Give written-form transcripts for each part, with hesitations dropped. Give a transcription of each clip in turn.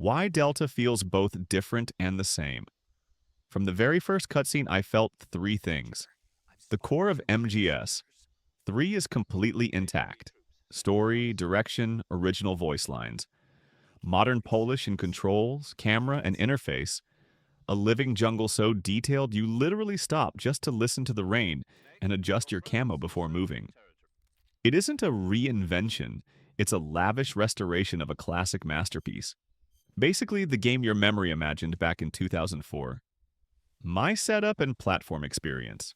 Why Delta feels both different and the same. From the very first cutscene, I felt three things. The core of MGS, 3 is completely intact. Story, direction, original voice lines. Modern polish in controls, camera, and interface. A living jungle so detailed you literally stop just to listen to the rain and adjust your camo before moving. It isn't a reinvention, it's a lavish restoration of a classic masterpiece. Basically, the game your memory imagined back in 2004. My setup and platform experience.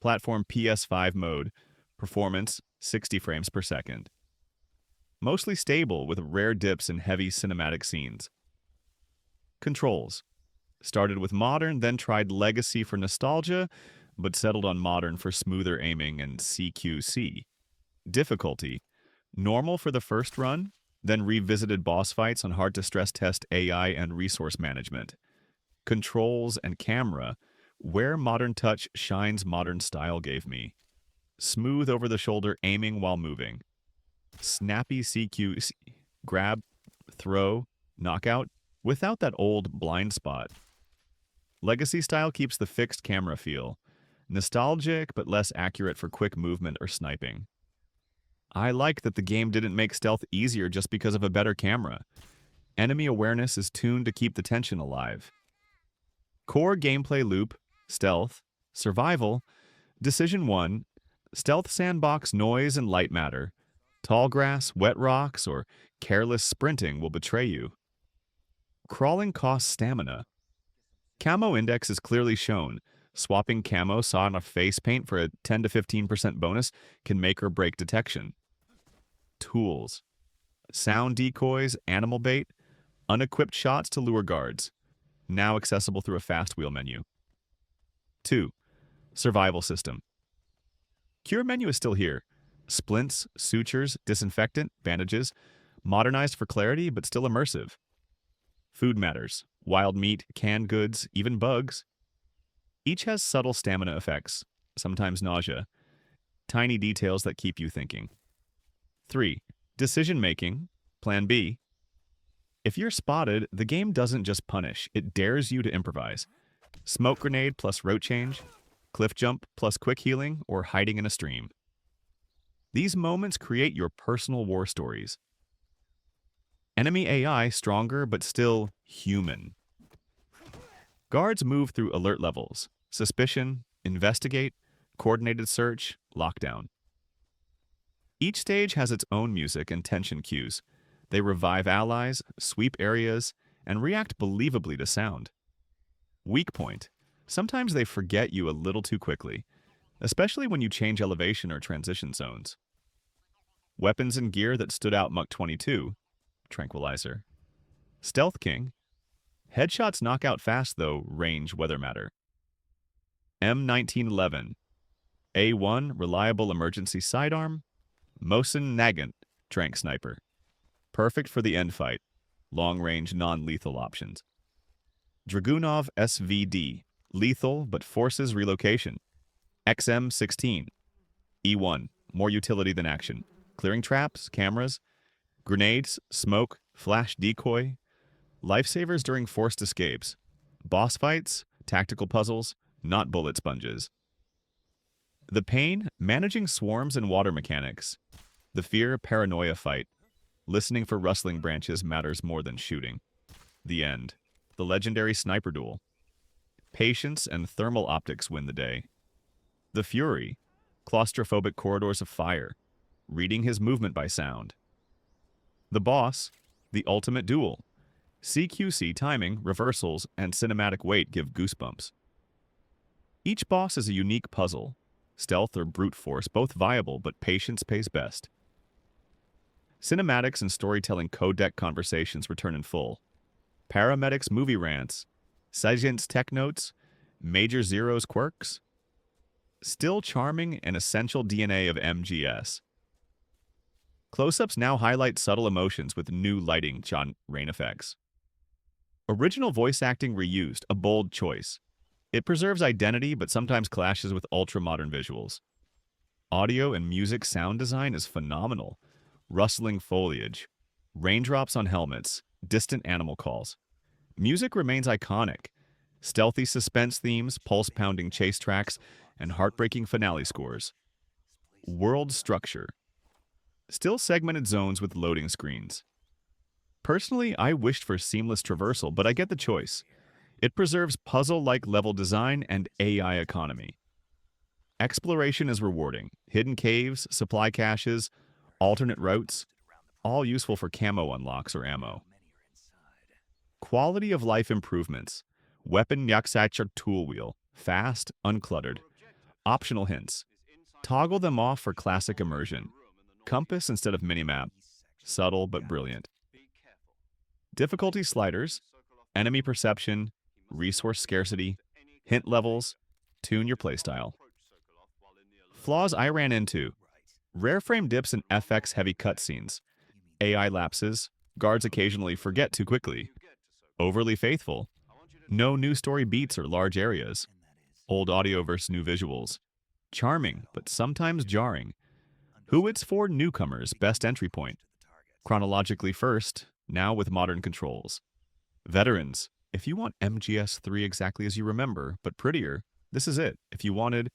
Platform PS5 mode, performance 60 frames per second. Mostly stable with rare dips and heavy cinematic scenes. Controls. Started with modern, then tried legacy for nostalgia, but settled on modern for smoother aiming and CQC. Difficulty. Normal for the first run, then revisited boss fights on hard to stress test AI and resource management. Controls and camera, where modern touch shines modern style gave me. Smooth over-the-shoulder aiming while moving. Snappy CQC, grab, throw, knockout, without that old blind spot. Legacy style keeps the fixed camera feel. Nostalgic, but less accurate for quick movement or sniping. I like that the game didn't make stealth easier just because of a better camera. Enemy awareness is tuned to keep the tension alive. Core gameplay loop, stealth, survival, decision 1, stealth sandbox noise and light matter. Tall grass, wet rocks, or careless sprinting will betray you. Crawling costs stamina. Camo index is clearly shown. Swapping camo sawn off face paint for a 10 to 15% bonus can make or break detection. Tools. Sound decoys, animal bait, unequipped shots to lure guards. Now accessible through a fast wheel menu. 2. Survival system. Cure menu is still here. Splints, sutures, disinfectant, bandages, modernized for clarity but still immersive. Food matters. Wild meat, canned goods, even bugs. Each has subtle stamina effects, sometimes nausea. Tiny details that keep you thinking. 3. Decision making. Plan B. If you're spotted, the game doesn't just punish, it dares you to improvise. Smoke grenade plus route change, cliff jump plus quick healing, or hiding in a stream. These moments create your personal war stories. Enemy AI stronger but still human. Guards move through alert levels, suspicion, investigate, coordinated search, lockdown. Each stage has its own music and tension cues. They revive allies, sweep areas, and react believably to sound. Weak point. Sometimes they forget you a little too quickly, especially when you change elevation or transition zones. Weapons and gear that stood out Muck 22. Tranquilizer. Stealth King. Headshots knock out fast though, range weather matter. M1911. A1 reliable emergency sidearm. Mosin Nagant Trank Sniper. Perfect for the end fight. Long-range non-lethal options. Dragunov SVD. Lethal but forces relocation. XM16. E1. More utility than action. Clearing traps, cameras, grenades, smoke, flash decoy, lifesavers during forced escapes, boss fights, tactical puzzles, not bullet sponges. The pain, managing swarms and water mechanics. The fear, paranoia fight. Listening for rustling branches matters more than shooting. The end. The legendary sniper duel. Patience and thermal optics win the day. The fury, claustrophobic corridors of fire. Reading his movement by sound. The boss, the ultimate duel. CQC timing, reversals, and cinematic weight give goosebumps. Each boss is a unique puzzle. Stealth or brute force, both viable, but patience pays best. Cinematics and storytelling codec conversations return in full. Paramedics movie rants. Sergeant's tech notes. Major Zero's quirks. Still charming and essential DNA of MGS. Close-ups now highlight subtle emotions with new lighting rain effects. Original voice acting reused, a bold choice. It preserves identity but sometimes clashes with ultra-modern visuals. Audio and music sound design is phenomenal. Rustling foliage, raindrops on helmets, distant animal calls. Music remains iconic. Stealthy suspense themes, pulse-pounding chase tracks, and heartbreaking finale scores. World structure. Still segmented zones with loading screens. Personally, I wished for seamless traversal, but I get the choice. It preserves puzzle-like level design and AI economy. Exploration is rewarding. Hidden caves, supply caches, alternate routes, all useful for camo unlocks or ammo. Quality of life improvements. Weapon Yaksacher tool wheel. Fast, uncluttered. Optional hints. Toggle them off for classic immersion. Compass instead of minimap. Subtle but brilliant. Difficulty sliders. Enemy perception. Resource scarcity. Hint levels. Tune your playstyle. Flaws I ran into. Rare frame dips and FX-heavy cutscenes. AI lapses. Guards occasionally forget too quickly. Overly faithful. No new story beats or large areas. Old audio versus new visuals. Charming, but sometimes jarring. Who it's for newcomers, best entry point. Chronologically first, now with modern controls. Veterans, if you want MGS3 exactly as you remember, but prettier, this is it. If you wanted